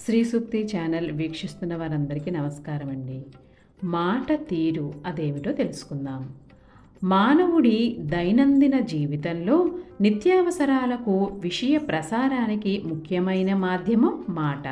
శ్రీ సూక్తి channel వీక్షిస్తున్న వారందరికీ నమస్కారం అండి. మాట తీరు అదేమిటో తెలుసుకుందాం. మానవుడి దైనందిన జీవితంలో నిత్యావసరాలకు విషయ ప్రసారానికి ముఖ్యమైన మాధ్యమం మాట.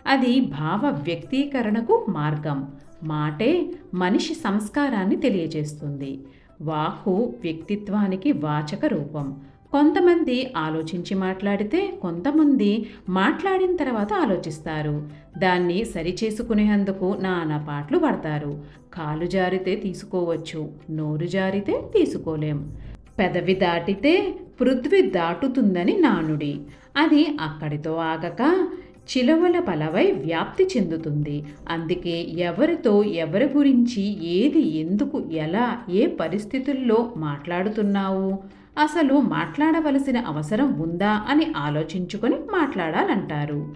అది భావ వ్యక్తీకరణకు మార్గం. మాటే మనిషి సంస్కారాన్ని తెలియజేస్తుంది. వాక్కు వ్యక్తిత్వానికి వాచక రూపం. కొంతమంది ఆలోచించి మాట్లాడితే కొంతమంది మాట్లాడిన తర్వాత ఆలోచిస్తారు. దాన్ని సరిచేసుకునేందుకు నానా పాట్లు పడతారు. కాలు జారితే తీసుకోవచ్చు, నోరు జారితే తీసుకోలేం. పెదవి దాటితే పృథ్వీ దాటుతుందని నానుడి. అది అక్కడితో ఆగక చిలవల పలవై వ్యాప్తి చెందుతుంది. అందుకే ఎవరితో ఎవరి గురించి ఏది ఎందుకు ఎలా ఏ పరిస్థితుల్లో మాట్లాడుతున్నావు, అసలు మాట్లాడవలసిన అవసరం ఉందా అని ఆలోచించుకొని మాట్లాడాలంటారు.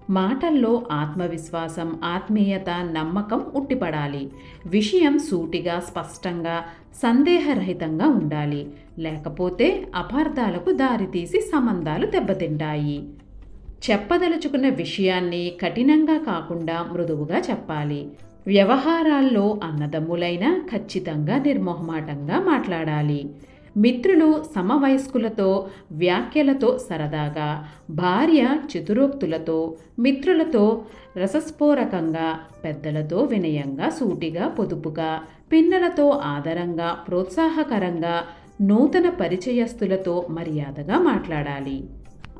మాటల్లో ఆత్మవిశ్వాసం, ఆత్మీయత, నమ్మకం ఉట్టిపడాలి. విషయం సూటిగా, స్పష్టంగా, సందేహరహితంగా ఉండాలి. లేకపోతే అపార్థాలకు దారితీసి సంబంధాలు దెబ్బతింటాయి. చెప్పదలుచుకున్న విషయాన్ని కఠినంగా కాకుండా మృదువుగా చెప్పాలి. వ్యవహారాల్లో అన్నదమ్ములైనా ఖచ్చితంగా నిర్మోహమాటంగా మాట్లాడాలి. మిత్రులు సమవయస్కులతో వ్యాఖ్యలతో సరదాగా, భార్య చతురోక్తులతో, మిత్రులతో రసస్ఫోరకంగా, పెద్దలతో వినయంగా, సూటిగా, పొదుపుగా, పిన్నలతో ఆదరంగా, ప్రోత్సాహకరంగా, నూతన పరిచయస్తులతో మర్యాదగా మాట్లాడాలి.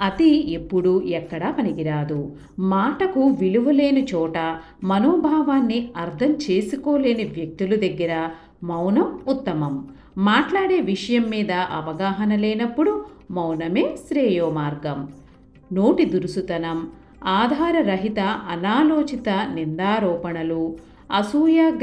అతి ఎప్పుడూ ఎక్కడా పనికిరాదు. మాటకు విలువలేని చోట, మనోభావాన్ని అర్థం చేసుకోలేని వ్యక్తుల దగ్గర మౌనం ఉత్తమం. మాట్లాడే విషయం మీద అవగాహన లేనప్పుడు మౌనమే శ్రేయో మార్గం. నోటి దురుసుతనం, ఆధారరహిత అనాలోచిత నిందారోపణలు, అసూయ